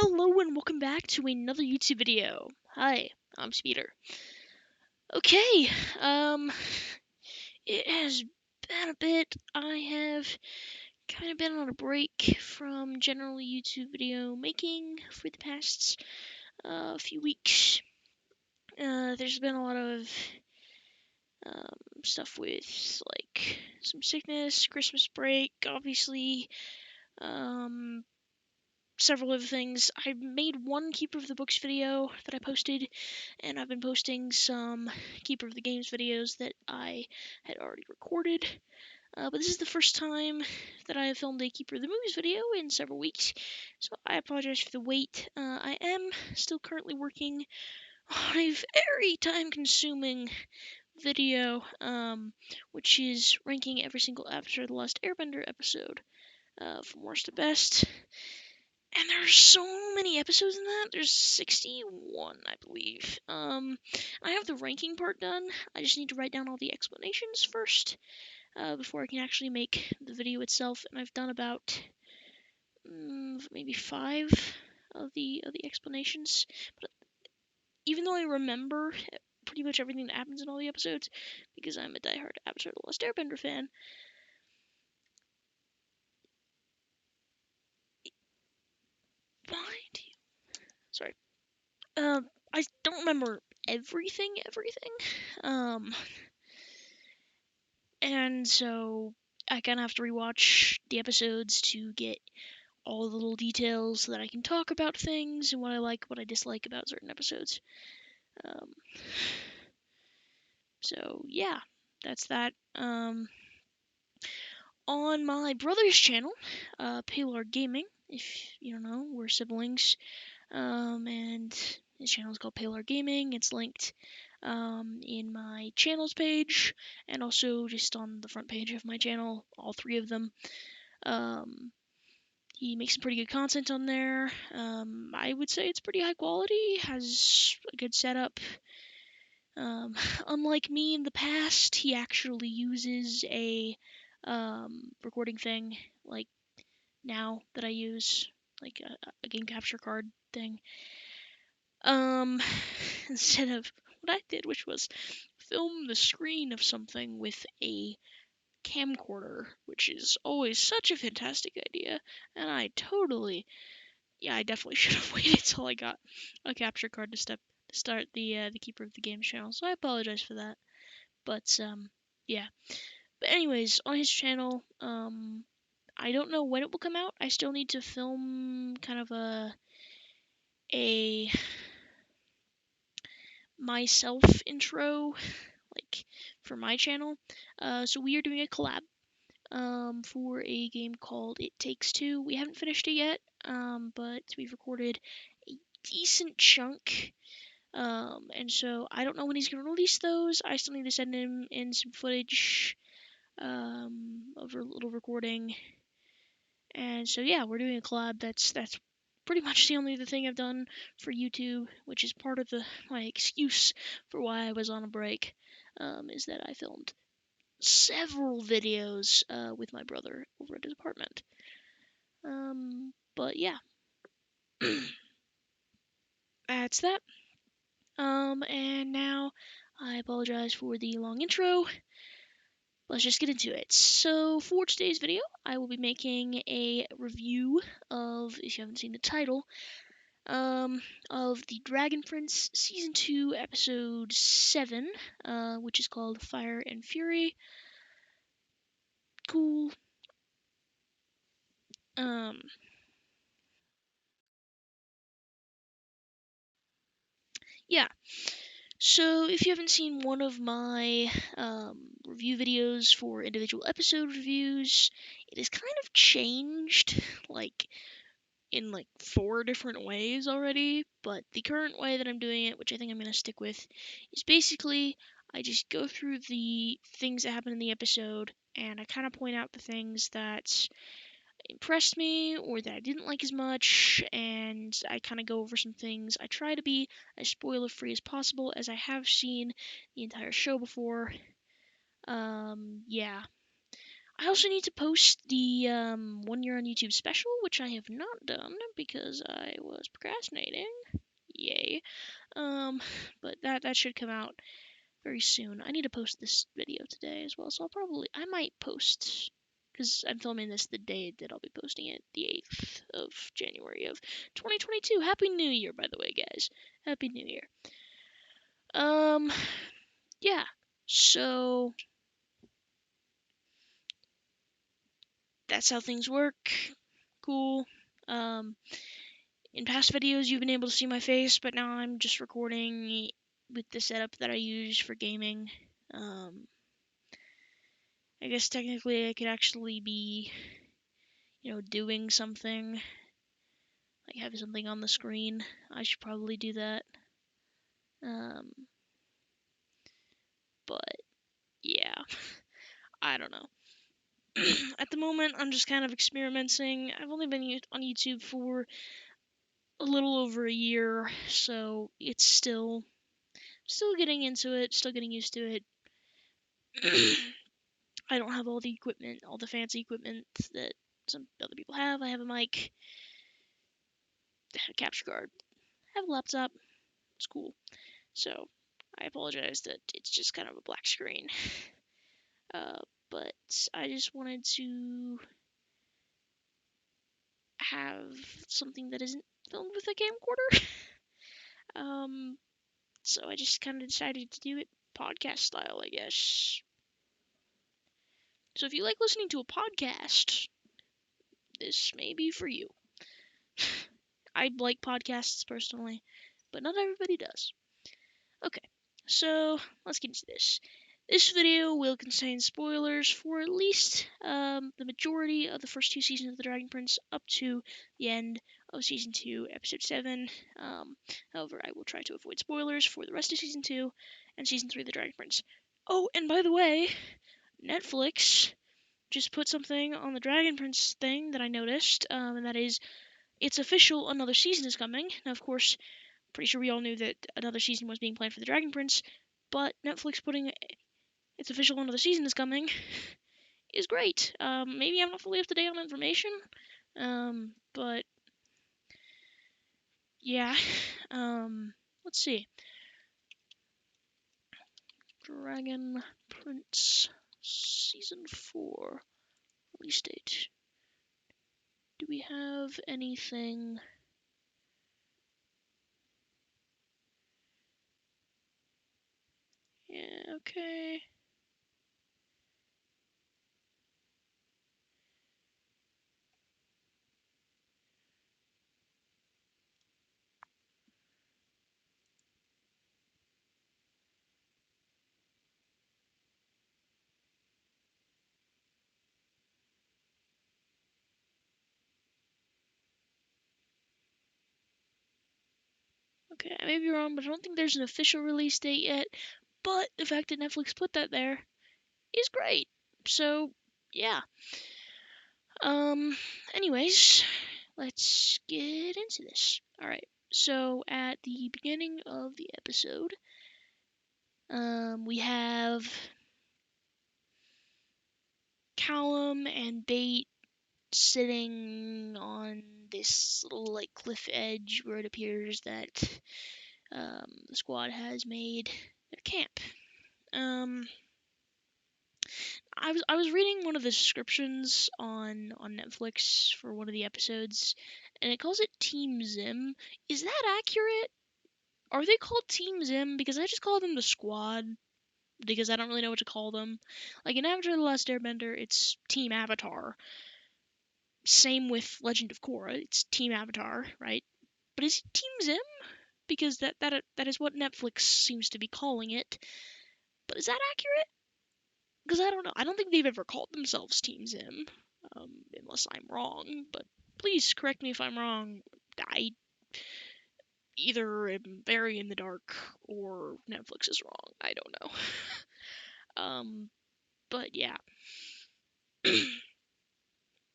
Hello and welcome back to another YouTube video. Hi, I'm Speeder. Okay, um, it has been a bit. I have kind of been on a break from general YouTube video making for the past few weeks. There's been a lot of stuff with like some sickness, Christmas break, obviously. Um, Several other things. I made one Keeper of the Books video that I posted, and I've been posting some Keeper of the Games videos that I had already recorded. But this is the first time that I have filmed a Keeper of the Movies video in several weeks, so I apologize for the wait. I am still currently working on a very time-consuming video, which is ranking every single Avatar: The Last Airbender episode from worst to best. And there's so many episodes in that. There's 61, I believe. I have the ranking part done. I just need to write down all the explanations first, before I can actually make the video itself. And I've done about maybe 5 of the explanations. But even though I remember pretty much everything that happens in all the episodes, because I'm a diehard Avatar: The Last Airbender fan, why do you? Sorry. I don't remember everything. Um, and so I kind of have to rewatch the episodes to get all the little details so that I can talk about things and what I like, what I dislike about certain episodes. Um, so yeah, that's that. On my brother's channel, Palar Gaming, if you don't know, we're siblings. And his channel is called Palar Gaming. It's linked in my channels page and also just on the front page of my channel, all 3 of them. He makes some pretty good content on there. I would say it's pretty high quality, has a good setup. Unlike me in the past, he actually uses a recording thing like now that I use, like a game capture card thing. Instead of what I did, which was film the screen of something with a camcorder, which is always such a fantastic idea, and I definitely should have waited till I got a capture card to start the Keeper of the Games channel. So I apologize for that, but yeah. But anyways, on his channel, I don't know when it will come out. I still need to film kind of a myself intro, like for my channel. So we are doing a collab for a game called It Takes Two. We haven't finished it yet, but we've recorded a decent chunk. And so I don't know when he's gonna release those. I still need to send him in some footage of a little recording. And so yeah, we're doing a collab. That's pretty much the only other thing I've done for YouTube, which is part of my excuse for why I was on a break, is that I filmed several videos with my brother over at his apartment. But yeah, that's that. And now I apologize for the long intro. Let's just get into it. So for today's video, I will be making a review of, if you haven't seen the title, of the Dragon Prince Season 2, Episode 7, which is called Fire and Fury. Cool. Yeah. So if you haven't seen one of my review videos for individual episode reviews, it has kind of changed, like, in like 4 different ways already, but the current way that I'm doing it, which I think I'm going to stick with, is basically I just go through the things that happen in the episode and I kind of point out the things that impressed me or that I didn't like as much, and I kind of go over some things. I try to be as spoiler free as possible as I have seen the entire show before. Yeah. I also need to post the 1 year on YouTube special, which I have not done because I was procrastinating. Yay. But that should come out very soon. I need to post this video today as well, so I might post, because I'm filming this the day that I'll be posting it, the 8th of January of 2022. Happy New Year, by the way, guys. Happy New Year. Yeah. So that's how things work. Cool. In past videos, you've been able to see my face, but now I'm just recording with the setup that I use for gaming. I guess technically I could actually be, doing something, like have something on the screen. I should probably do that. But yeah, I don't know. At the moment, I'm just kind of experimenting. I've only been on YouTube for a little over a year, so it's still getting into it, still getting used to it. I don't have all the equipment, all the fancy equipment that some other people have. I have a mic, a capture card, I have a laptop. It's cool. So I apologize that it's just kind of a black screen. But I just wanted to have something that isn't filmed with a camcorder. So I just kind of decided to do it podcast style, I guess. So if you like listening to a podcast, this may be for you. I like podcasts personally, but not everybody does. Okay, so let's get into this. This video will contain spoilers for at least the majority of the first 2 seasons of The Dragon Prince up to the end of Season 2, Episode 7. However, I will try to avoid spoilers for the rest of Season 2 and Season 3 of The Dragon Prince. Oh, and by the way, Netflix just put something on the Dragon Prince thing that I noticed, and that is, it's official, another season is coming. Now, of course, pretty sure we all knew that another season was being planned for The Dragon Prince, but Netflix putting it's official, another season is coming is great. Maybe I'm not fully up to date on information, but yeah. Let's see. Dragon Prince Season 4 release date. Do we have anything? Yeah, okay. Okay, I may be wrong, but I don't think there's an official release date yet. But the fact that Netflix put that there is great. So, yeah. Anyways, let's get into this. Alright, so at the beginning of the episode, we have Callum and Bait sitting on this little, like, cliff edge where it appears that, the squad has made their camp. I was reading one of the descriptions on Netflix for one of the episodes, and it calls it Team Zim. Is that accurate? Are they called Team Zim? Because I just call them the Squad, because I don't really know what to call them. Like in Avatar: The Last Airbender, it's Team Avatar. Same with Legend of Korra, it's Team Avatar, right? But is it Team Zim? Because that is what Netflix seems to be calling it. But is that accurate? Because I don't know. I don't think they've ever called themselves Team Zim, unless I'm wrong. But please correct me if I'm wrong. I either am very in the dark or Netflix is wrong. I don't know. But yeah.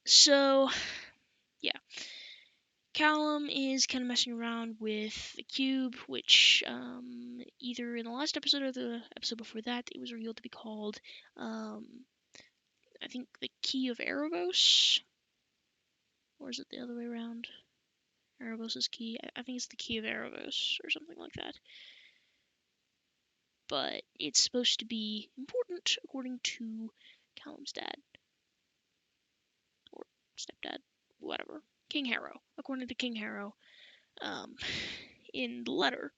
So yeah, Callum is kind of messing around with the cube, which either in the last episode or the episode before that, it was revealed to be called I think, the Key of Erebos. Or is it the other way around? Erebos' key. I think it's the Key of Erebos or something like that. But it's supposed to be important according to Callum's dad. Or stepdad. Whatever. King Harrow. According to King Harrow. In the letter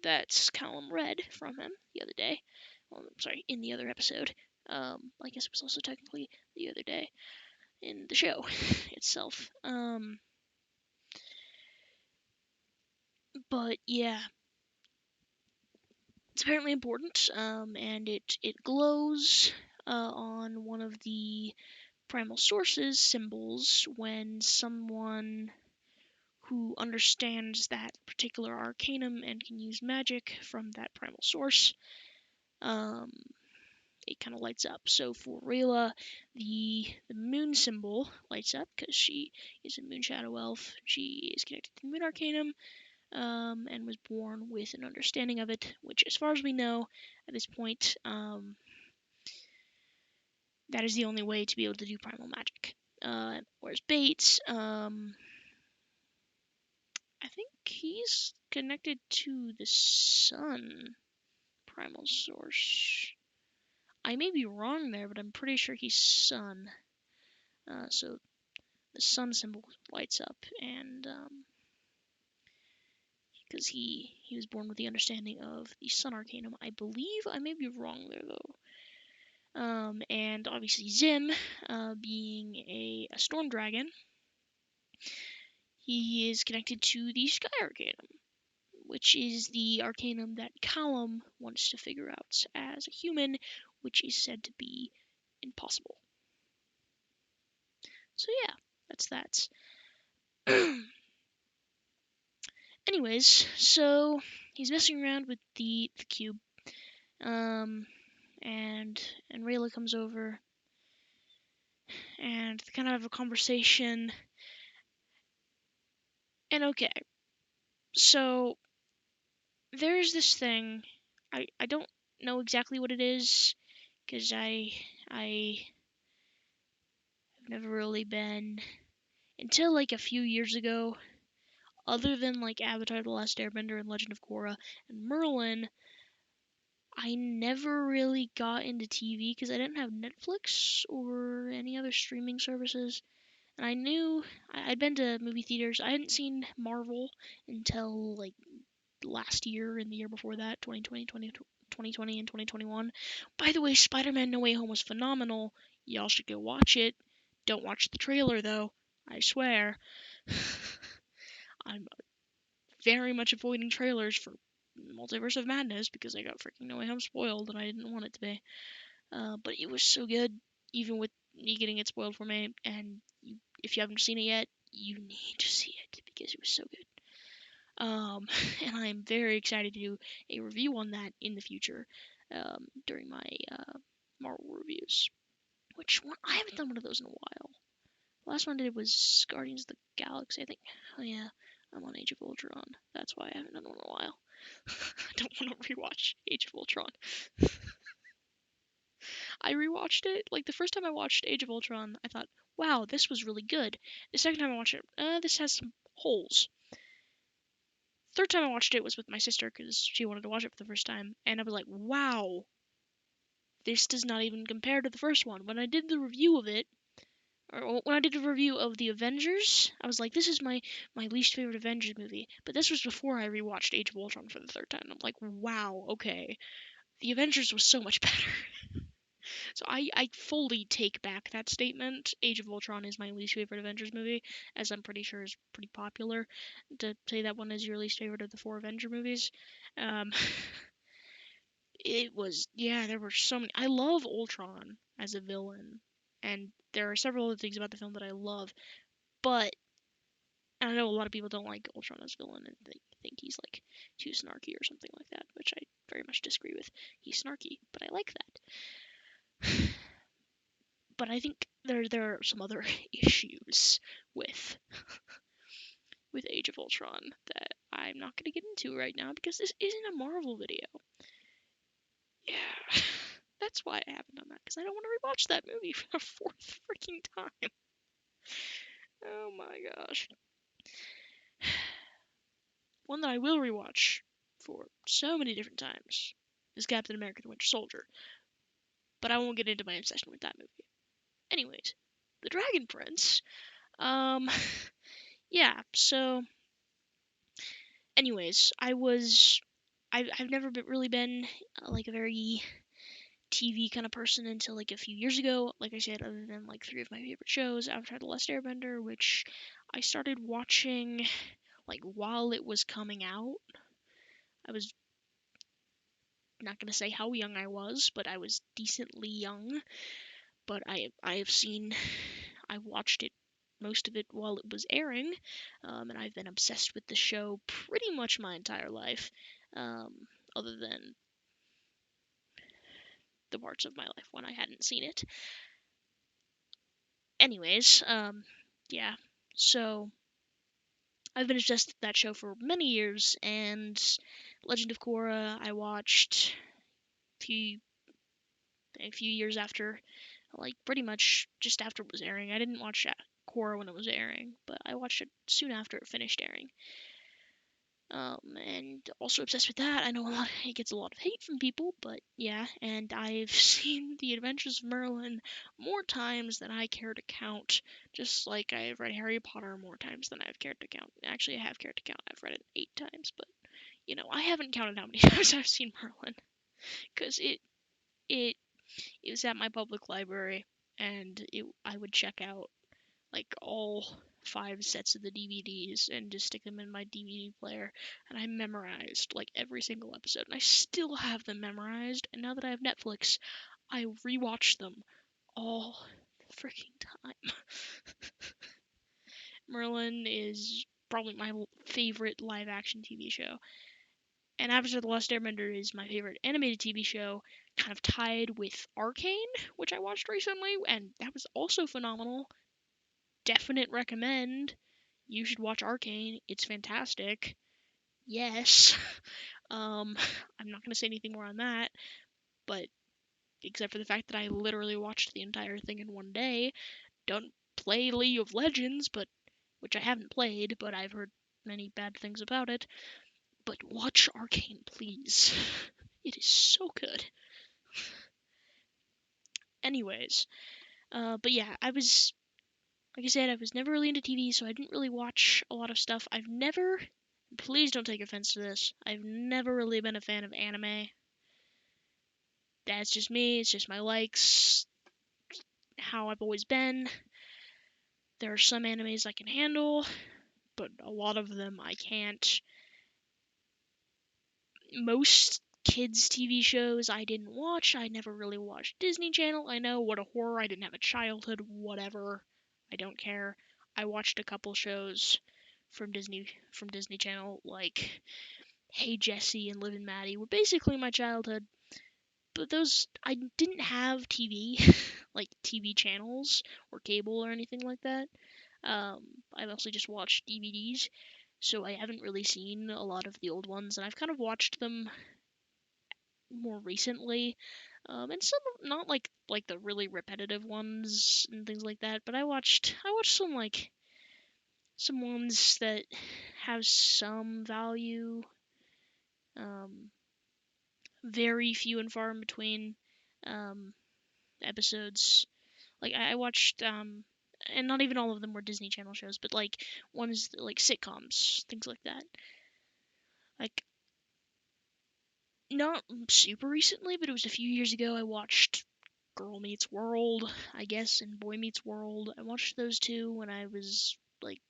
that Callum read from him the other day. Well, sorry, in the other episode. I guess it was also technically the other day in the show itself. But yeah, it's apparently important, and it glows on one of the primal sources symbols when someone who understands that particular arcanum and can use magic from that primal source, it kind of lights up. So for Rayla, the moon symbol lights up because she is a moon shadow elf. She is connected to the moon arcanum, and was born with an understanding of it, which, as far as we know at this point, that is the only way to be able to do primal magic. Whereas Bates, I think he's connected to the sun primal source. I may be wrong there, but I'm pretty sure he's sun. So the sun symbol lights up, and because he was born with the understanding of the sun arcanum, I believe. I may be wrong there though. And obviously Zim, being a storm dragon, he is connected to the sky arcanum, which is the arcanum that Callum wants to figure out as a human, which is said to be impossible. So yeah, that's that. Anyways, so he's messing around with the cube, and Rayla comes over, and they kind of have a conversation. And okay, so there's this thing. I don't know exactly what it is, because I have never really been, until like a few years ago, other than like Avatar: The Last Airbender and Legend of Korra and Merlin, I never really got into TV because I didn't have Netflix or any other streaming services. And I knew I'd been to movie theaters. I hadn't seen Marvel until like last year and the year before that, 2020, 2020 and 2021. By the way, Spider-Man No Way Home was phenomenal. Y'all should go watch it. Don't watch the trailer though. I swear. I'm very much avoiding trailers for Multiverse of Madness because I got freaking No Way Home spoiled and I didn't want it to be. But it was so good, even with me getting it spoiled for me. And if you haven't seen it yet, you need to see it because it was so good. And I am very excited to do a review on that in the future, during my Marvel reviews. Which one? I haven't done one of those in a while. The last one I did was Guardians of the Galaxy, I think. Oh yeah, I'm on Age of Ultron. That's why I haven't done one in a while. I don't want to rewatch Age of Ultron. I rewatched it. Like, the first time I watched Age of Ultron, I thought, wow, this was really good. The second time I watched it, this has some holes. Third time I watched it was with my sister because she wanted to watch it for the first time, and I was like, wow, this does not even compare to the first one. When I did the review of it, or when I did a review of the Avengers, I was like, this is my least favorite Avengers movie. But this was before I rewatched Age of Ultron for the third time. I'm like, wow, okay, the Avengers was so much better. So I fully take back that statement. Age of Ultron is my least favorite Avengers movie, as I'm pretty sure is pretty popular to say that one is your least favorite of the 4 Avenger movies. Um, it was, yeah, there were so many. I love Ultron as a villain, and there are several other things about the film that I love, but I know a lot of people don't like Ultron as a villain and they think he's like too snarky or something like that, which I very much disagree with. He's snarky, but I like that. But I think there are some other issues with Age of Ultron that I'm not going to get into right now because this isn't a Marvel video. Yeah, That's why I haven't done that, because I don't want to rewatch that movie for the fourth freaking time. Oh my gosh. One that I will rewatch for so many different times is Captain America the Winter Soldier, but I won't get into my obsession with that movie. Anyways, The Dragon Prince. Um, yeah, so, anyways, I've never really been like a very TV kind of person until like a few years ago. Like I said, other than like three of my favorite shows, Avatar: The Last Airbender, which I started watching like while it was coming out. I was not gonna say how young I was, but I was decently young. But I watched it, most of it, while it was airing, and I've been obsessed with the show pretty much my entire life, other than the parts of my life when I hadn't seen it. Anyways, yeah, so I've been obsessed with that show for many years, and Legend of Korra I watched a few years after, like pretty much just after it was airing. I didn't watch Korra when it was airing, but I watched it soon after it finished airing. And also obsessed with that. I know it gets a lot of hate from people, but yeah, and I've seen The Adventures of Merlin more times than I care to count, just like I've read Harry Potter more times than I've cared to count. Actually, I have cared to count. I've read it 8 times, but, I haven't counted how many times I've seen Merlin, because it was at my public library, and I would check out like all 5 sets of the DVDs and just stick them in my DVD player, and I memorized like every single episode, and I still have them memorized. And now that I have Netflix, I rewatch them all the freaking time. Merlin is probably my favorite live action TV show. And Avatar: The Last Airbender is my favorite animated TV show, kind of tied with Arcane, which I watched recently, and that was also phenomenal. Definite recommend. You should watch Arcane. It's fantastic. Yes. I'm not gonna say anything more on that, but except for the fact that I literally watched the entire thing in one day. Don't play League of Legends, which I haven't played, but I've heard many bad things about it. But watch Arcane, please. It is so good. Anyways, but yeah, like I said, I was never really into TV, so I didn't really watch a lot of stuff. Please don't take offense to this, I've never really been a fan of anime. That's just me, it's just my likes, how I've always been. There are some animes I can handle, but a lot of them I can't. Most kids' TV shows I didn't watch. I never really watched Disney Channel. I know, what a horror. I didn't have a childhood. Whatever. I don't care. I watched a couple shows from Disney Channel, like Hey Jessie and Liv and Maddie were basically my childhood. But those, I didn't have TV, like TV channels or cable or anything like that. I mostly just watched DVDs, so I haven't really seen a lot of the old ones, and I've kind of watched them more recently. And some not like the really repetitive ones and things like that, but I watched some ones that have some value. Um, Very few and far in between um, episodes. Like I watched and not even all of them were Disney Channel shows, but like ones like sitcoms, things like that. Like not super recently, but it was a few years ago. I watched Girl Meets World, I guess, and Boy Meets World. I watched those two when I was like,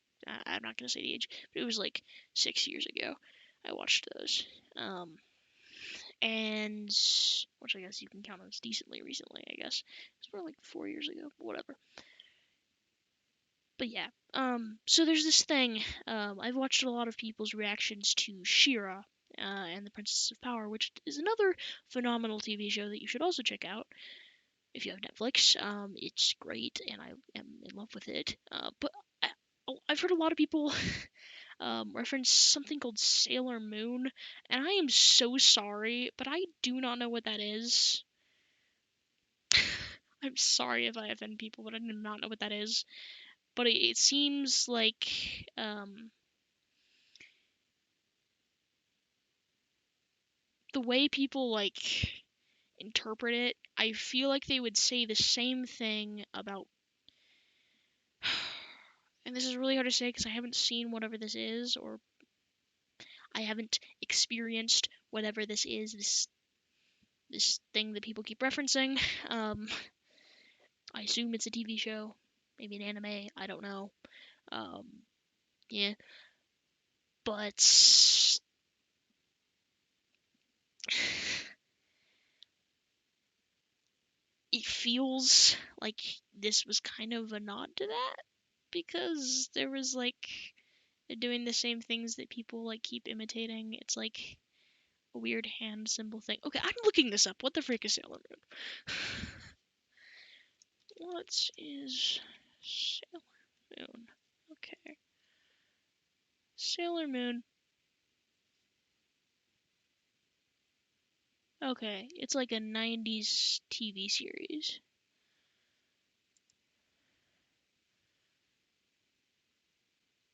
I'm not gonna say the age, but it was like 6 years ago. I watched those, and which I guess you can count as decently recently. I guess it's more like 4 years ago, but whatever. But yeah, so there's this thing. I've watched a lot of people's reactions to She-Ra, and the Princess of Power, which is another phenomenal TV show that you should also check out if you have Netflix. It's great, and I am in love with it. But I've heard a lot of people reference something called Sailor Moon, and I am so sorry, but I do not know what that is. I'm sorry if I offend people, but I do not know what that is. But it seems like the way people like interpret it, I feel like they would say the same thing about. And this is really hard to say because I haven't seen whatever this is, or I haven't experienced whatever this is. This thing that people keep referencing. I assume it's a TV show, maybe an anime. I don't know. Yeah, but it feels like this was kind of a nod to that because there was like they're doing the same things that people like keep imitating. It's like a weird hand symbol thing. Okay, I'm looking this up. What the frick is Sailor Moon? What is Sailor Moon? Okay. Sailor Moon. Okay, it's like a 90s TV series.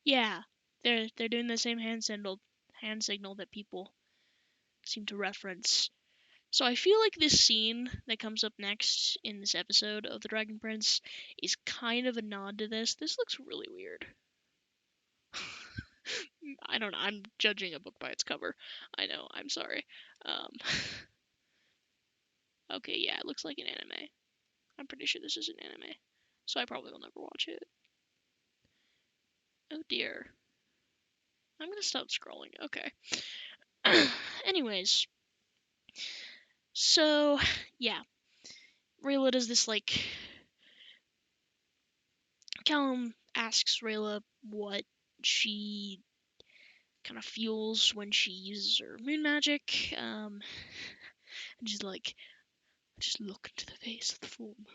Yeah, they're doing the same hand signal that people seem to reference. So I feel like this scene that comes up next in this episode of The Dragon Prince is kind of a nod to this. This looks really weird. I don't know. I'm judging a book by its cover. I know. I'm sorry. Um, okay, yeah, it looks like an anime. I'm pretty sure this is an anime. So I probably will never watch it. Oh dear. I'm gonna stop scrolling. Okay. Anyways, so yeah, Rayla does this like. Callum asks Rayla what she kind of feels when she uses her moon magic. And she's like, I just look into the face of the full moon.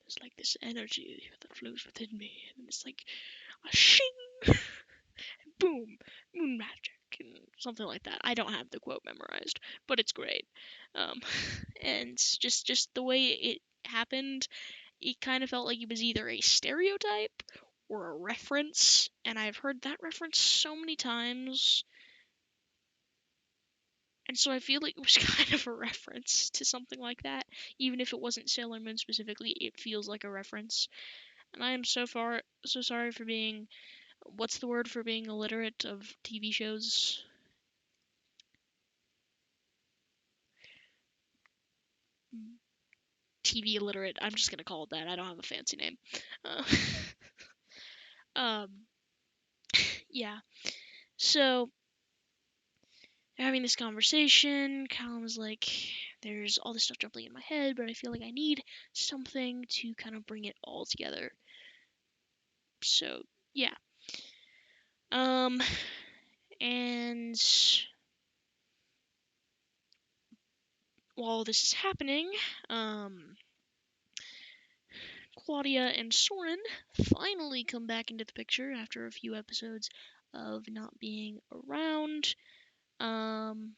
There's like this energy that flows within me, and it's like a shing, boom, moon magic, and something like that. I don't have the quote memorized, but it's great. Um, and just the way it happened, it kind of felt like it was either a stereotype or a reference, and I've heard that reference so many times. And so I feel like it was kind of a reference to something like that. Even if it wasn't Sailor Moon specifically, it feels like a reference. And I am so sorry for being, what's the word for being illiterate of TV shows? TV illiterate. I'm just gonna call it that. I don't have a fancy name. Uh, um, yeah. So they're having this conversation. Callum's like, there's all this stuff jumping in my head, but I feel like I need something to kind of bring it all together. So yeah. Um, and while this is happening, Claudia and Soren finally come back into the picture after a few episodes of not being around. Um,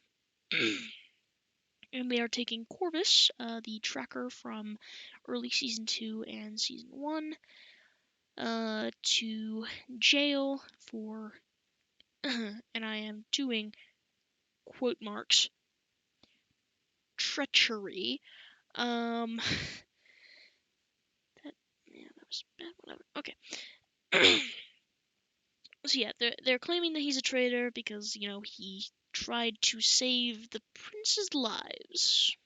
and they are taking Corvus, the tracker from early season 2 and season 1, to jail for, and I am doing quote marks, treachery. Um, that, yeah, that was bad, whatever. Okay. So yeah, they're claiming that he's a traitor because, you know, he tried to save the prince's lives.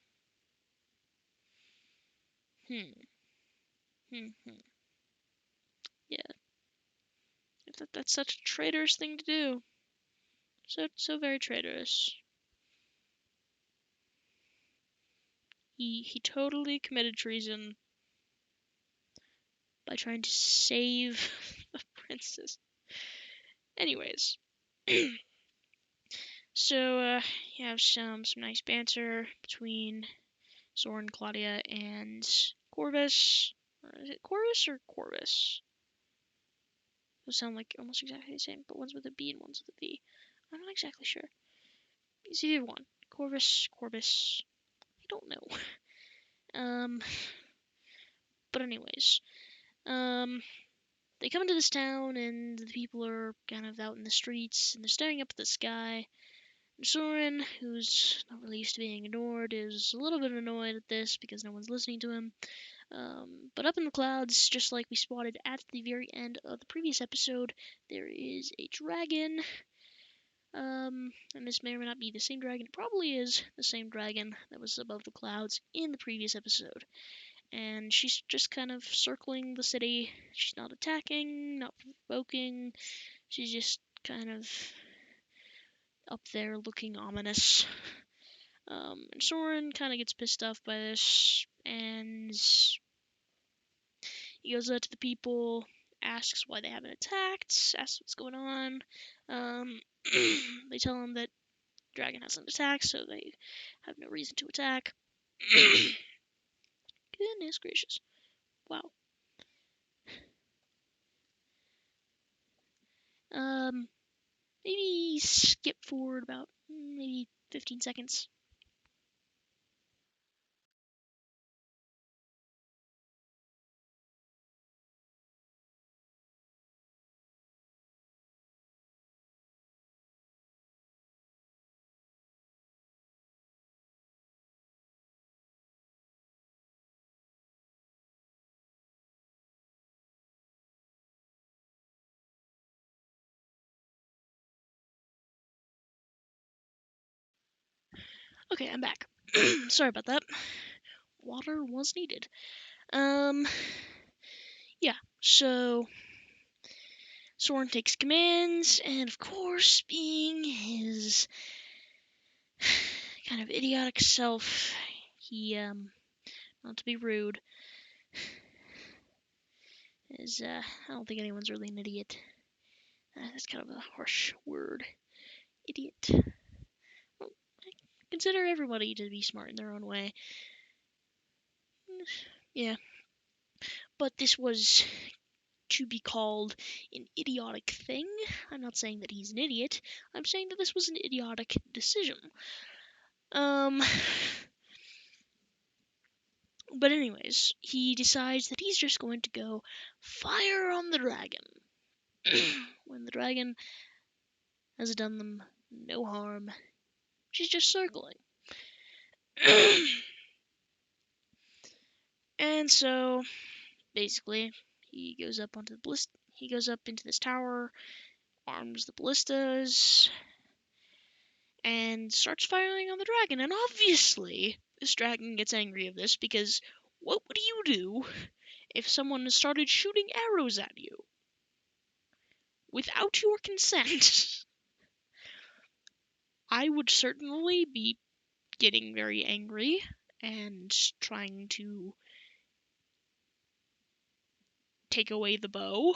Hmm. Hmm. Hmm. Yeah. That's such a traitorous thing to do. So very traitorous. He totally committed treason by trying to save the princess. Anyways, so you have some nice banter between Soren, Claudia, and Corvus. Or is it Corvus or Corvus? Those sound like almost exactly the same, but one's with a B and one's with a V. I'm not exactly sure. It's either one. Corvus, Corvus. I don't know. Um, But anyways, they come into this town, and the people are kind of out in the streets, and they're staring up at the sky. And Soren, who's not really used to being ignored, is a little bit annoyed at this because no one's listening to him. But up in the clouds, just like we spotted at the very end of the previous episode, there is a dragon. And this may or may not be the same dragon. It probably is the same dragon that was above the clouds in the previous episode. And she's just kind of circling the city. She's not attacking, not provoking. She's just kind of up there looking ominous. And Soren kind of gets pissed off by this, and he goes out to the people, asks why they haven't attacked, asks what's going on. They tell him that the dragon hasn't attacked, so they have no reason to attack. Goodness gracious. Wow. Maybe skip forward about maybe 15 seconds. Okay, I'm back. Sorry about that. Water was needed. Yeah, so Soren takes commands, and of course, being his kind of idiotic self, he, not to be rude, is, I don't think anyone's really an idiot. That's kind of a harsh word. Idiot. Well, I consider everybody to be smart in their own way. Yeah. But this was to be called an idiotic thing. I'm not saying that he's an idiot. I'm saying that this was an idiotic decision. But anyways, he decides that he's just going to go fire on the dragon. When the dragon has done them no harm. She's just circling. And so, basically, he goes up onto the ballista. He goes up into this tower, arms the ballistas, and starts firing on the dragon. And obviously, this dragon gets angry of this because what would you do if someone started shooting arrows at you without your consent? I would certainly be getting very angry and trying to take away the bow,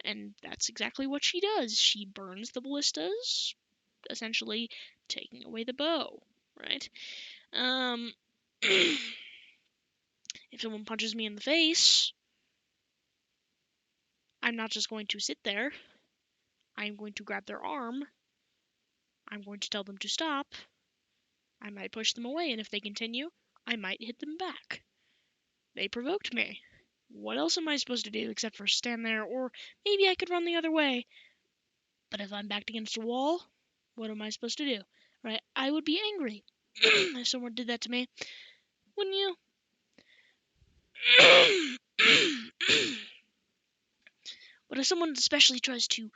and that's exactly what she does. She burns the ballistas, essentially taking away the bow, right? If someone punches me in the face, I'm not just going to sit there. I'm going to grab their arm. I'm going to tell them to stop. I might push them away, and if they continue, I might hit them back. They provoked me. What else am I supposed to do except for stand there, or maybe I could run the other way. But if I'm backed against a wall, what am I supposed to do? Right? I would be angry if someone did that to me. Wouldn't you? But if someone especially tries to,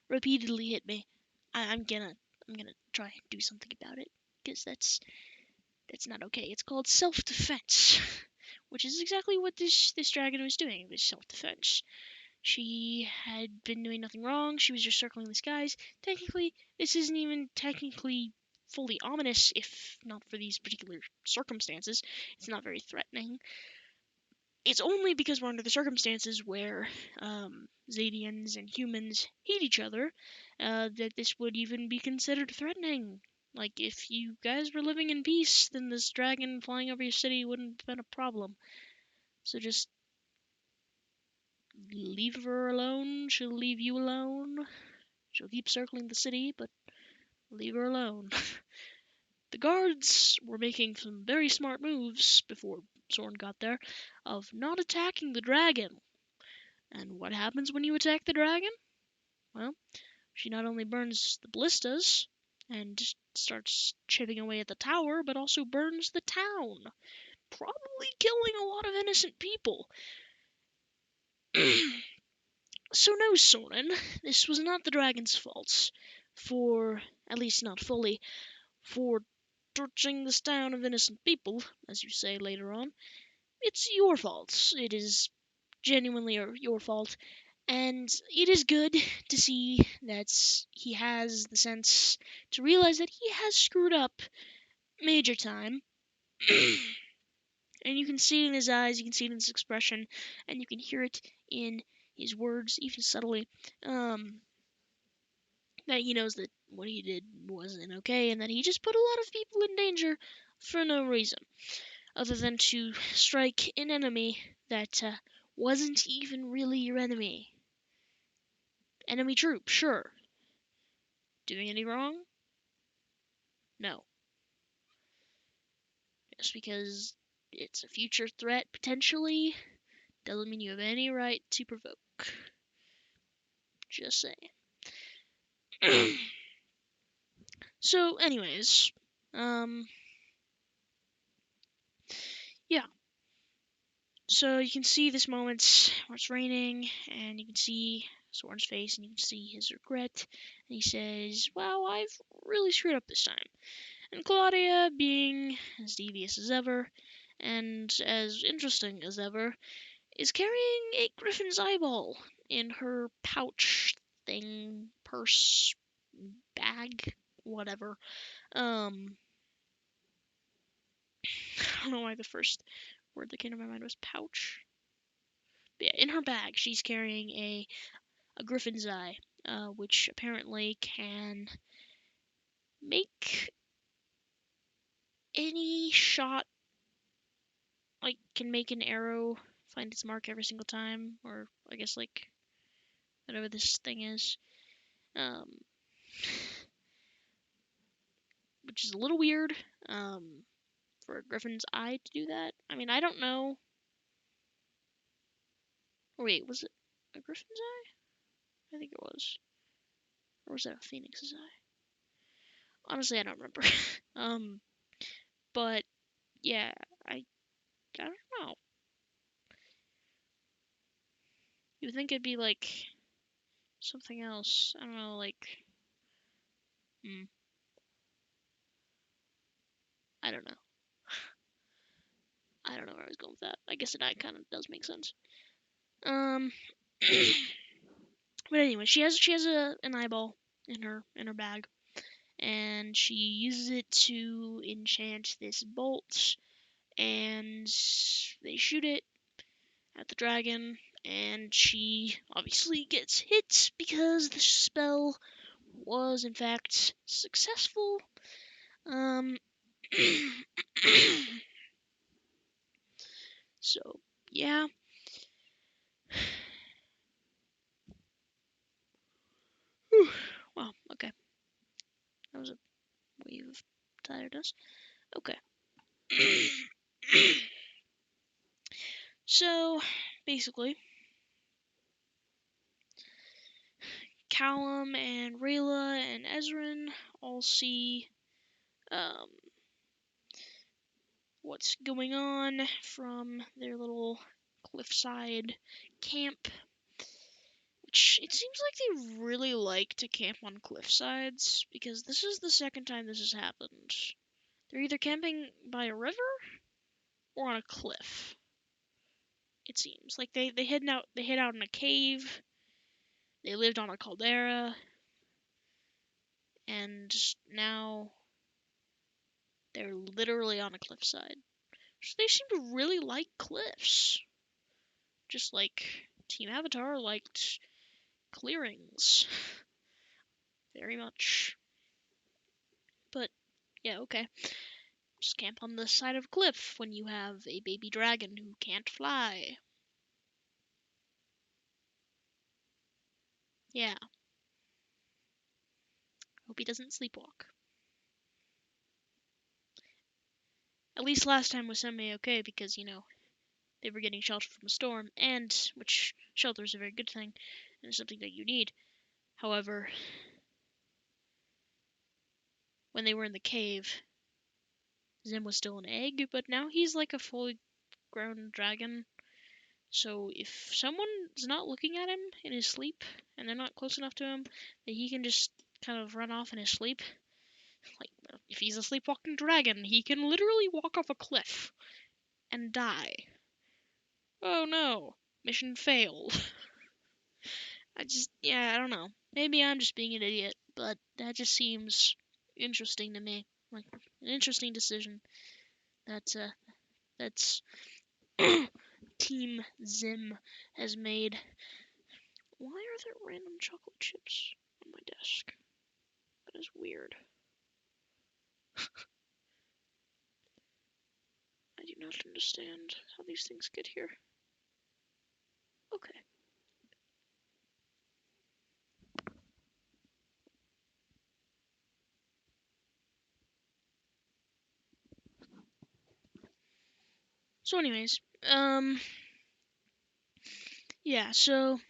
repeatedly hit me, I'm gonna try and do something about it, because that's not okay. It's called self-defense, which is exactly what this dragon was doing. It was self-defense. She had been doing nothing wrong. She was just circling the skies. Technically, this isn't even technically fully ominous, if not for these particular circumstances. It's not very threatening. It's only because we're under the circumstances where Xadians and humans hate each other that this would even be considered threatening. Like, if you guys were living in peace, then this dragon flying over your city wouldn't have been a problem. So just leave her alone. She'll leave you alone. She'll keep circling the city, but leave her alone. The guards were making some very smart moves before Soren got there, of not attacking the dragon. And what happens when you attack the dragon? Well, she not only burns the ballistas and just starts chipping away at the tower, but also burns the town, probably killing a lot of innocent people. So no, Soren, this was not the dragon's fault, for, at least not fully, for torching this town of innocent people, as you say later on. It's your fault. It is genuinely your fault. And it is good to see that he has the sense to realize that he has screwed up major time. And you can see it in his eyes, you can see it in his expression, and you can hear it in his words, even subtly, that he knows that what he did wasn't okay, and that he just put a lot of people in danger for no reason, other than to strike an enemy that wasn't even really your enemy. Enemy troop, sure. Doing any wrong? No. Just because it's a future threat, potentially, doesn't mean you have any right to provoke. Just saying. So, anyways, yeah. So you can see this moment where it's raining, and you can see Soren's face, and you can see his regret, and he says, "Wow, I've really screwed up this time." And Claudia, being as devious as ever, and as interesting as ever, is carrying a griffin's eyeball in her pouch thing, purse, bag, whatever. I don't know why the first word that came to my mind was pouch. But yeah, in her bag, she's carrying a griffin's eye, which apparently can make any shot, like, can make an arrow find its mark every single time, or I guess, like, whatever this thing is. Which is a little weird, for a griffin's eye to do that. I mean, I don't know. Or wait, was it a griffin's eye? I think it was. Or was that a phoenix's eye? Honestly, I don't remember. But yeah, I don't know. You would think it'd be like something else. I don't know, like, I don't know. I don't know where I was going with that. I guess an eye kind of does make sense. But anyway, she has an eyeball in her bag, and she uses it to enchant this bolt, and they shoot it at the dragon, and she obviously gets hit because the spell was in fact successful. So yeah. Wow, okay. That was a wave of tiredness. Okay. So, basically, Callum and Rayla and Ezrin all see what's going on from their little cliffside camp. Which, it seems like they really like to camp on cliffsides, because this is the second time this has happened. They're either camping by a river or on a cliff. It seems like they hid out in a cave. They lived on a caldera, and now they're literally on a cliffside. So they seem to really like cliffs, just like Team Avatar liked clearings very much. But yeah, okay. Just camp on the side of a cliff when you have a baby dragon who can't fly. Yeah. Hope he doesn't sleepwalk. At least last time was semi-okay because, they were getting shelter from a storm, and which shelter is a very good thing, and it's something that you need. However, when they were in the cave, Zim was still an egg, but now he's like a fully grown dragon. So if someone's not looking at him in his sleep, and they're not close enough to him, that he can just kind of run off in his sleep. Like, if he's a sleepwalking dragon, he can literally walk off a cliff and die. Oh no, mission failed. I don't know. Maybe I'm just being an idiot, but that just seems interesting to me. Like, an interesting decision that's Team Zim has made. Why are there random chocolate chips on my desk? That is weird. I do not understand how these things get here. Okay. So anyways, yeah, so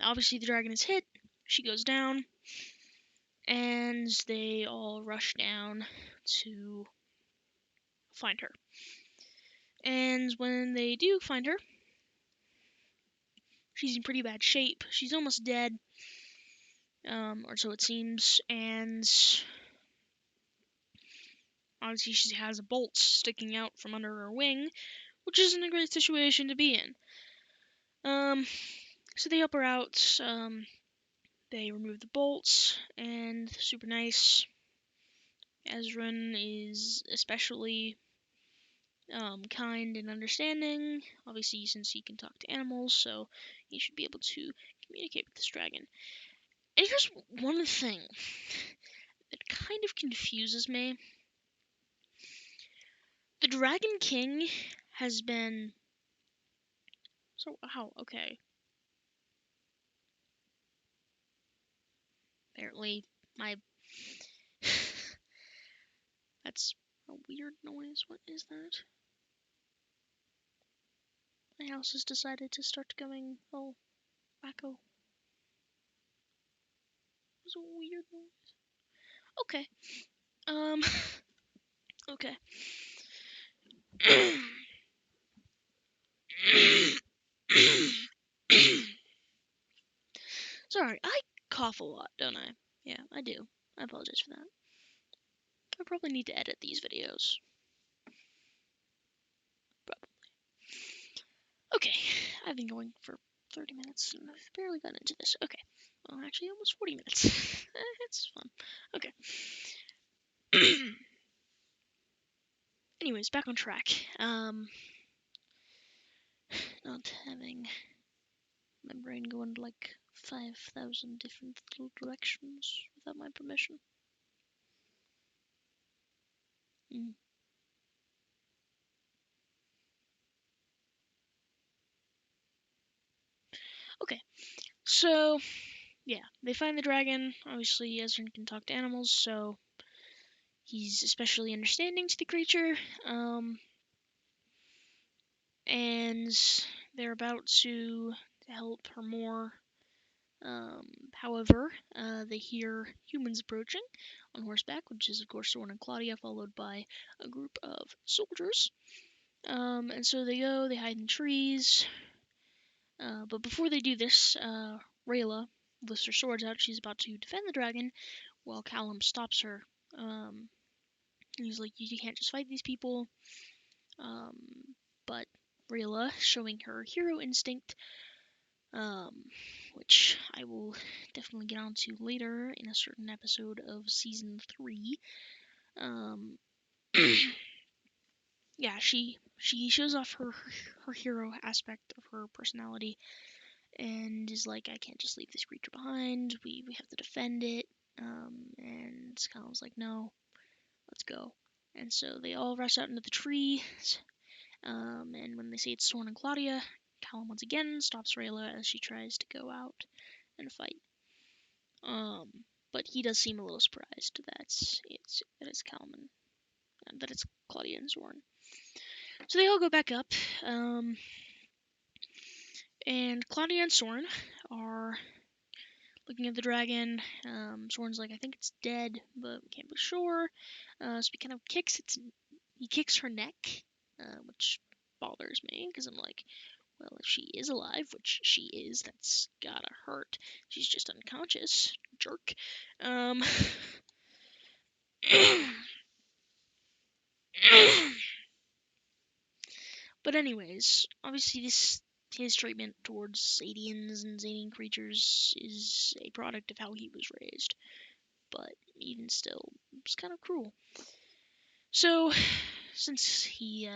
obviously the dragon is hit, she goes down, and they all rush down to find her. And when they do find her, she's in pretty bad shape. She's almost dead, or so it seems, and obviously she has a bolt sticking out from under her wing, which isn't a great situation to be in. So they help her out, they remove the bolts, and super nice. Ezran is especially kind and understanding, obviously since he can talk to animals, so he should be able to communicate with this dragon. And here's one thing that kind of confuses me. The Dragon King has been... So, how? Okay. Apparently, my... That's a weird noise. What is that? My house has decided to start going all wacko. It was a weird noise. Okay. Okay. Sorry, I cough a lot, don't I? Yeah, I do. I apologize for that. I probably need to edit these videos. Probably. Okay, I've been going for 30 minutes and I've barely gotten into this. Okay, well, actually, almost 40 minutes. It's fun. Okay. Anyways, back on track. Not having my brain go into like 5,000 different little directions without my permission. Okay, so yeah, they find the dragon. Obviously, Ezran can talk to animals, so he's especially understanding to the creature. And they're about to help her more. However, they hear humans approaching on horseback, which is, of course, Soren and Claudia, followed by a group of soldiers. And so they go, they hide in trees. But before they do this, Rayla lifts her swords out. She's about to defend the dragon, while Callum stops her. He's like, you can't just fight these people. But Rayla, showing her hero instinct, which I will definitely get onto later in a certain episode of season 3. Yeah, she shows off her hero aspect of her personality, and is like, I can't just leave this creature behind. We have to defend it. And Callum's like, no, let's go. And so they all rush out into the trees. And when they say it's Soren and Claudia, Callum once again stops Rayla as she tries to go out and fight. But he does seem a little surprised that it's Callum and that it's Claudia and Soren. So they all go back up, and Claudia and Soren are looking at the dragon. Soren's like, I think it's dead, but we can't be sure. So he kind of he kicks her neck, which bothers me because I'm like, well, if she is alive, which she is, that's gotta hurt. She's just unconscious, jerk. But anyways, obviously his treatment towards Zadians and Zadian creatures is a product of how he was raised. But even still, it's kind of cruel. So, since he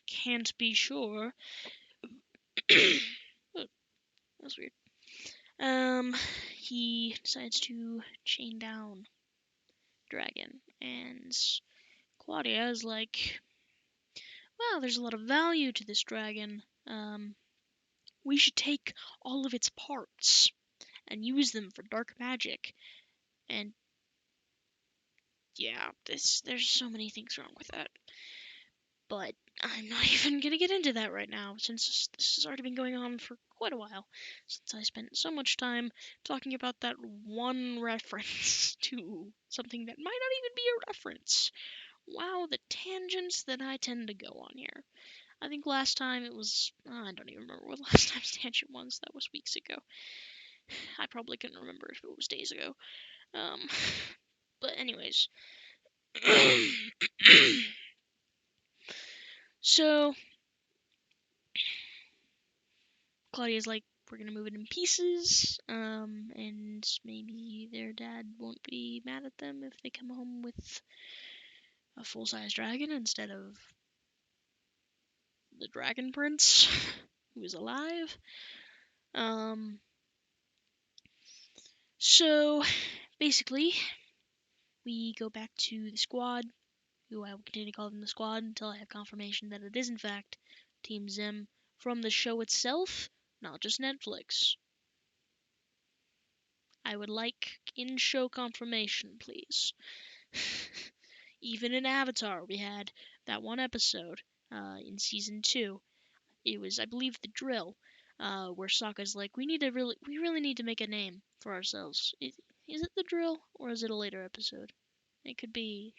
can't be sure, oh, that's weird. He decides to chain down Dragon, and Claudia is like, "Wow, there's a lot of value to this dragon. We should take all of its parts and use them for dark magic." And yeah, there's so many things wrong with that. But I'm not even gonna get into that right now, since this has already been going on for quite a while. Since I spent so much time talking about that one reference to something that might not even be a reference. Wow, the tangents that I tend to go on here. I think last time it was. I don't even remember what last time's tangent was. That was weeks ago. I probably couldn't remember if it was days ago. Um, but anyways. So, Claudia's like, we're gonna move it in pieces, and maybe their dad won't be mad at them if they come home with a full-size dragon instead of the Dragon Prince, who is alive. So, basically, we go back to the squad, who I will continue to call them the squad until I have confirmation that it is in fact Team Zim from the show itself, not just Netflix. I would like in-show confirmation, please. Even in Avatar, we had that one episode in season 2. It was, I believe, the drill, where Sokka's like, we really need to make a name for ourselves. Is it the drill, or is it a later episode? It could be.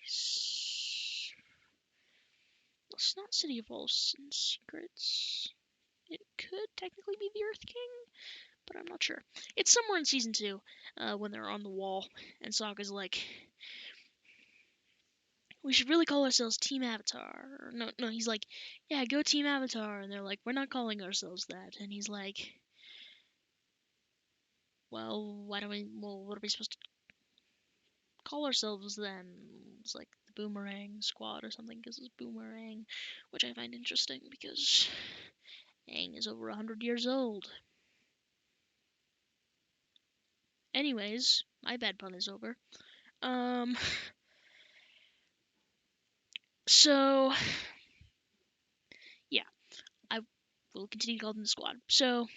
It's not City of Walls and Secrets. It could technically be the Earth King, but I'm not sure. It's somewhere in season 2, when they're on the wall, and Sokka's like, we should really call ourselves Team Avatar. No, he's like, yeah, go Team Avatar. And they're like, we're not calling ourselves that. And he's like, well, what are we supposed to call ourselves then? It's like the Boomerang Squad or something, because it's Boomerang, which I find interesting because Aang is over 100 years old. Anyways, my bad pun is over. So, yeah, I will continue to call them the squad. So,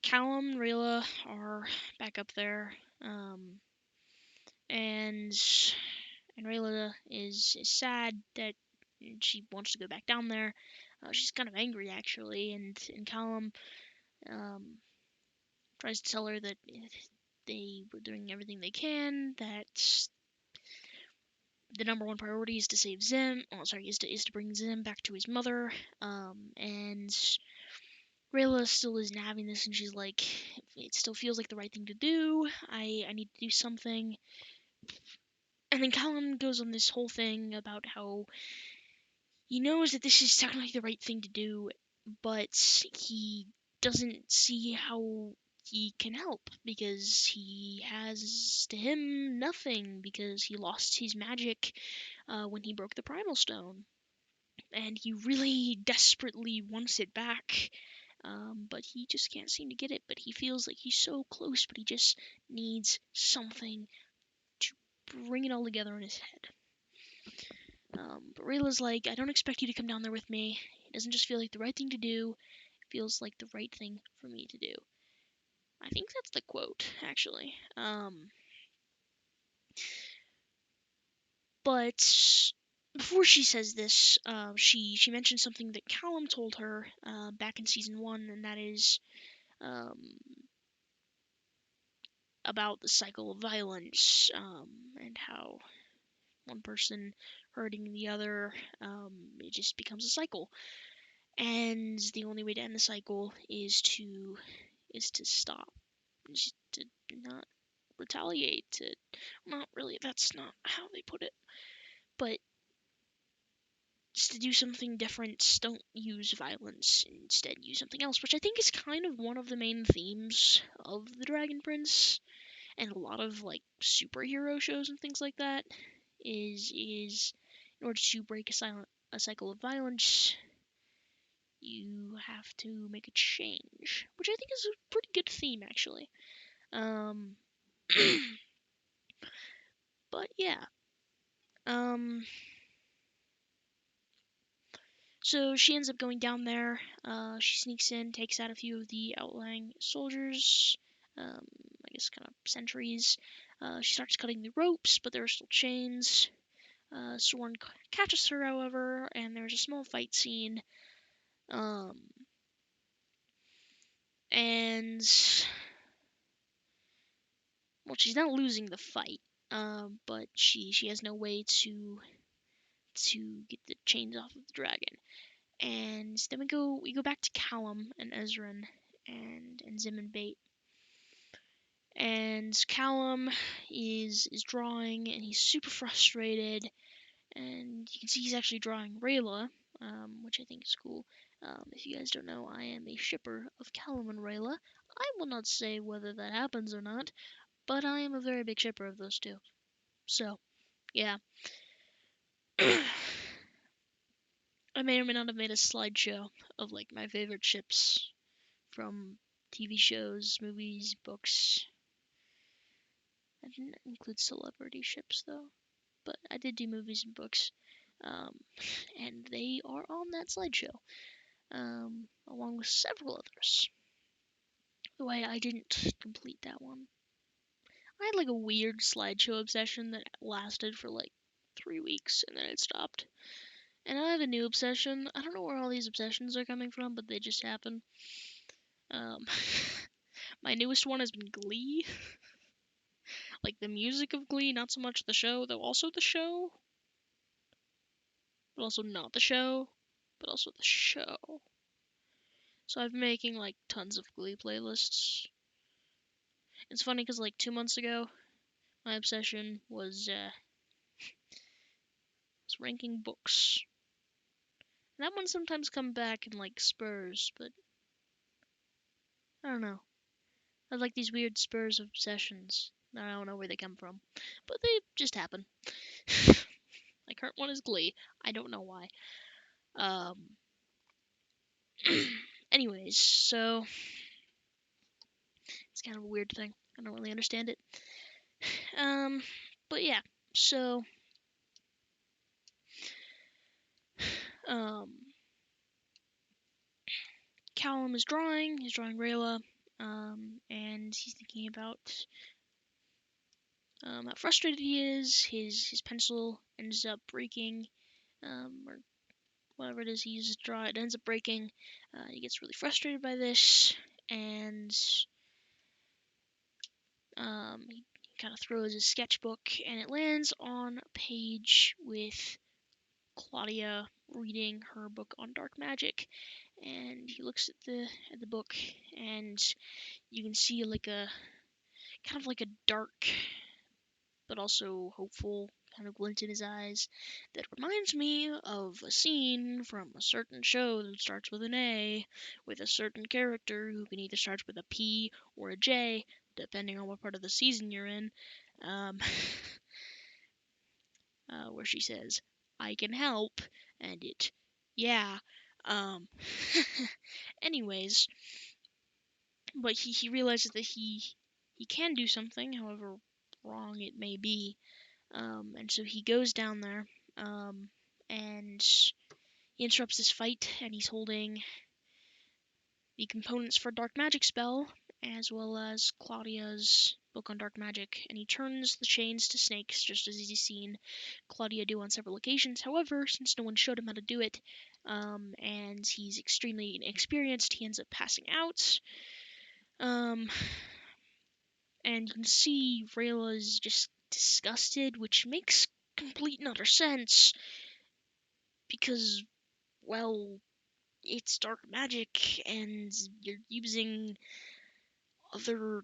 Callum and Rayla are back up there, and Rayla is sad that she wants to go back down there. She's kind of angry actually, and Callum tries to tell her that they were doing everything they can, that the number one priority is to save Zim. Oh, sorry, is to bring Zim back to his mother. And Rayla still isn't having this, and she's like, it still feels like the right thing to do. I need to do something. And then Callum goes on this whole thing about how he knows that this is technically the right thing to do, but he doesn't see how he can help because he has to him nothing because he lost his magic when he broke the Primal Stone. And he really desperately wants it back, but he just can't seem to get it. But he feels like he's so close, but he just needs something to bring it all together in his head. But Rayla's like, I don't expect you to come down there with me. It doesn't just feel like the right thing to do. It feels like the right thing for me to do. I think that's the quote, actually. But before she says this, she mentions something that Callum told her back in season 1, and that is about the cycle of violence, and how one person hurting the other, it just becomes a cycle. And the only way to end the cycle is to stop, is to not retaliate. Not really. That's not how they put it, but just to do something different. Don't use violence. Instead, use something else, which I think is kind of one of the main themes of the Dragon Prince and a lot of like superhero shows and things like that. Is in order to break a cycle of violence, you have to make a change, which I think is a pretty good theme, actually. Um, but yeah. So she ends up going down there. She sneaks in, takes out a few of the outlying soldiers. I guess kind of sentries. She starts cutting the ropes, but there are still chains. Soren catches her, however, and there's a small fight scene. And well, she's not losing the fight, but she has no way to get the chains off of the dragon. And then we go back to Callum and Ezran and Zim and Bait. And Callum is drawing, and he's super frustrated. And you can see he's actually drawing Rayla, which I think is cool. If you guys don't know, I am a shipper of Callum and Rayla. I will not say whether that happens or not, but I am a very big shipper of those two. So, yeah. I may or may not have made a slideshow of like my favorite ships from TV shows, movies, books. I didn't include celebrity ships though, but I did do movies and books, and they are on that slideshow, along with several others. The way I didn't complete that one. I had like a weird slideshow obsession that lasted for like 3 weeks and then it stopped. And I have a new obsession. I don't know where all these obsessions are coming from, but they just happen. Um, my newest one has been Glee. Like the music of Glee, not so much the show, though also the show. But also not the show, but also the show. So I've been making like tons of Glee playlists. It's funny because like 2 months ago, my obsession was ranking books. And that one sometimes come back in like spurs, but I don't know. I have like these weird spurs of obsessions. I don't know where they come from, but they just happen. My current one is Glee. I don't know why. Anyways, so it's kind of a weird thing. I don't really understand it. But yeah, so um, Callum is drawing. He's drawing Rayla, and he's thinking about how frustrated he is. His pencil ends up breaking, or whatever it is he uses to draw. It ends up breaking. He gets really frustrated by this, and he kind of throws his sketchbook, and it lands on a page with Claudia reading her book on dark magic. And he looks at the book, and you can see like a kind of like a dark but also hopeful kind of glint in his eyes that reminds me of a scene from a certain show that starts with an A, with a certain character who can either start with a P or a J, depending on what part of the season you're in, um, where she says, "I can help," and it, yeah, um, anyways, but he realizes that he can do something, however wrong it may be. And so he goes down there, and he interrupts this fight, and he's holding the components for Dark Magic spell, as well as Claudia's book on dark magic, and he turns the chains to snakes, just as he's seen Claudia do on several occasions. However, since no one showed him how to do it, and he's extremely inexperienced, he ends up passing out. And you can see Rayla is just disgusted, which makes complete and utter sense, because, well, it's dark magic, and you're using other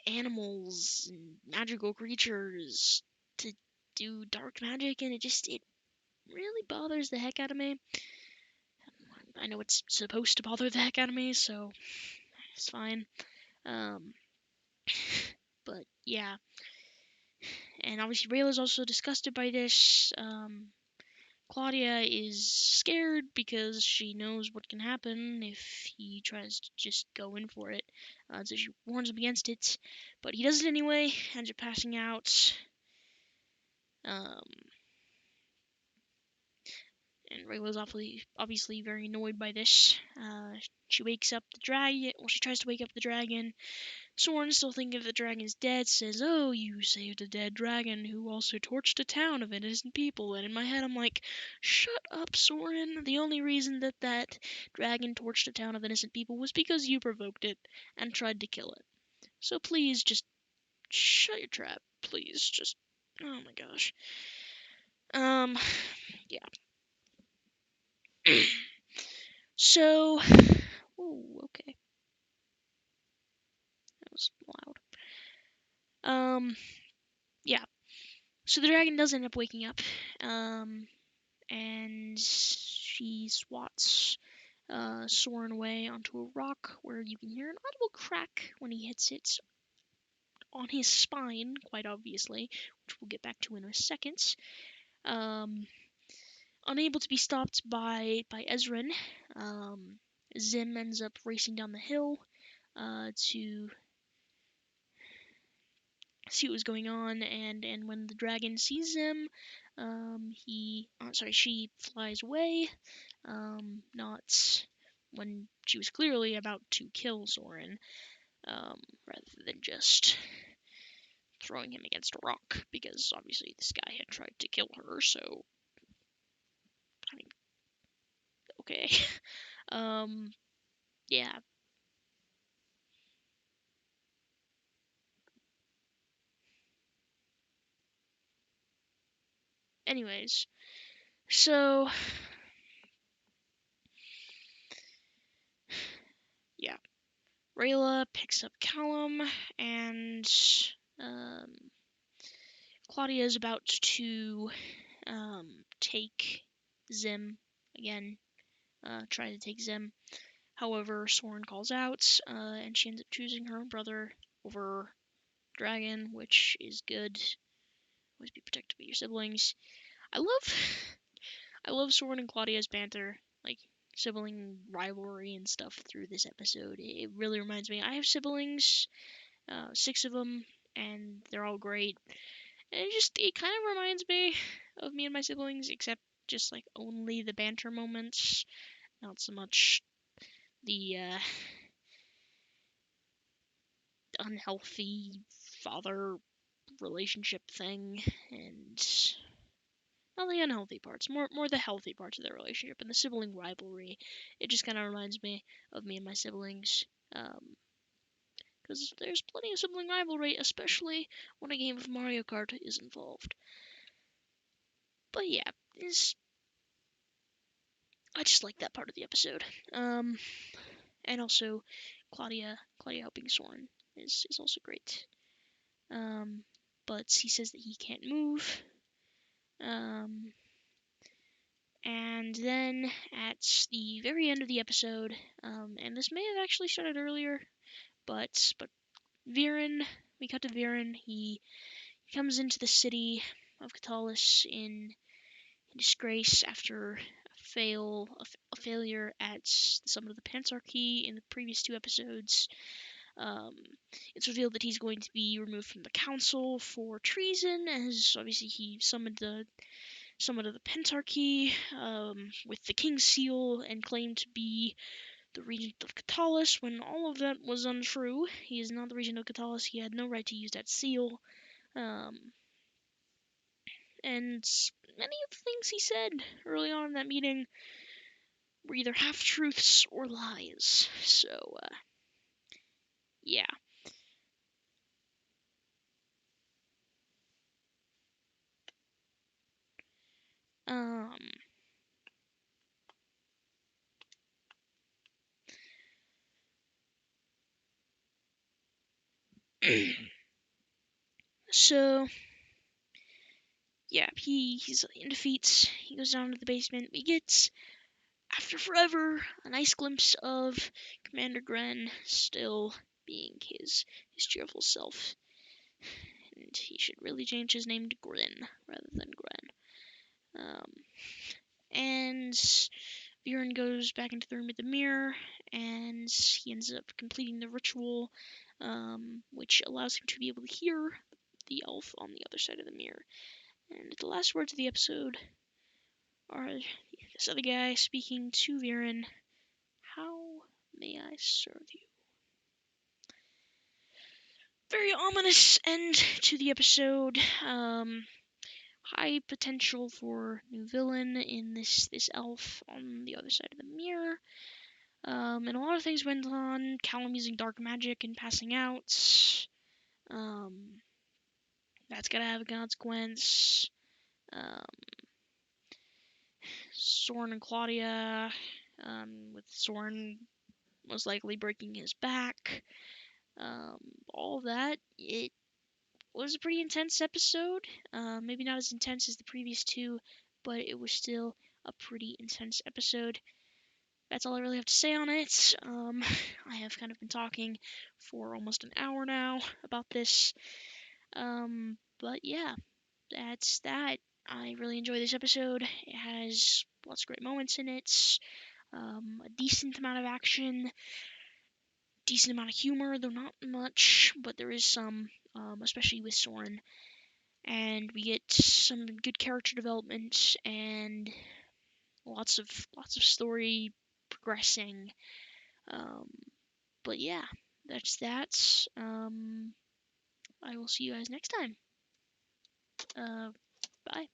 animals and magical creatures to do dark magic, and it really bothers the heck out of me. I know it's supposed to bother the heck out of me, so it's fine. But yeah. And obviously Rayla's also disgusted by this. Claudia is scared because she knows what can happen if he tries to just go in for it. So she warns him against it, but he does it anyway, ends up passing out. And Rayla's obviously very annoyed by this. She wakes up the dragon. Well, she tries to wake up the dragon. Soren, still thinking the dragon's dead, says, "Oh, you saved a dead dragon who also torched a town of innocent people." And in my head, I'm like, shut up, Soren. The only reason that dragon torched a town of innocent people was because you provoked it and tried to kill it. So please, just shut your trap. Please, just... Oh my gosh. Yeah. So... Ooh, okay. That was loud. Yeah. So the dragon does end up waking up. And she swats Soren away onto a rock where you can hear an audible crack when he hits it on his spine, quite obviously, which we'll get back to in a second. Unable to be stopped by Ezran, Zim ends up racing down the hill to see what was going on, and when the dragon sees him, she flies away, not when she was clearly about to kill Soren, rather than just throwing him against a rock, because obviously this guy had tried to kill her, so, I mean, okay. Yeah. Anyways, so, yeah. Rayla picks up Callum, and, Claudia is about to, take Zim again, try to take Zim. However, Soren calls out, and she ends up choosing her own brother over Dragon, which is good. Always be protected by your siblings. I love Soren and Claudia's banter, like sibling rivalry and stuff through this episode. It really reminds me. I have siblings, 6 of them, and they're all great. And it kind of reminds me of me and my siblings, except just like only the banter moments, not so much the unhealthy father relationship thing, and not the unhealthy parts, more the healthy parts of their relationship and the sibling rivalry. It just kind of reminds me of me and my siblings, because there's plenty of sibling rivalry, especially when a game of Mario Kart is involved. But yeah, I just like that part of the episode. And also Claudia helping Soren is also great. But he says that he can't move. And then at the very end of the episode, and this may have actually started earlier, but Viren, we cut to Viren. He comes into the city of Katalis in disgrace after a failure at the summit of the Pantsarchy in the previous 2 episodes. It's revealed that he's going to be removed from the council for treason, as obviously he summoned the summit of the Pentarchy with the King's Seal and claimed to be the regent of Catullus, when all of that was untrue. He is not the regent of Catullus. He had no right to use that seal. And many of the things he said early on in that meeting were either half-truths or lies. So, yeah. Um, so, yeah, he's in defeat. He goes down to the basement. We get, after forever, a nice glimpse of Commander Gren still being his cheerful self. And he should really change his name to Grin rather than Gren. And Viren goes back into the room with the mirror, and he ends up completing the ritual, which allows him to be able to hear the elf on the other side of the mirror. And the last words of the episode are this other guy speaking to Viren. How may I serve you? Very ominous end to the episode. High potential for new villain in this elf on the other side of the mirror. And a lot of things went on. Callum using dark magic and passing out. That's gotta have a consequence. Soren and Claudia, with Soren most likely breaking his back. All of that. It was a pretty intense episode. Maybe not as intense as the previous two, but it was still a pretty intense episode. That's all I really have to say on it. I have kind of been talking for almost an hour now about this. But yeah, that's that. I really enjoy this episode. It has lots of great moments in it. A decent amount of action, decent amount of humor, though not much, but there is some, especially with Soren. And we get some good character development and lots of story progressing. But yeah, that's that. I will see you guys next time. Bye.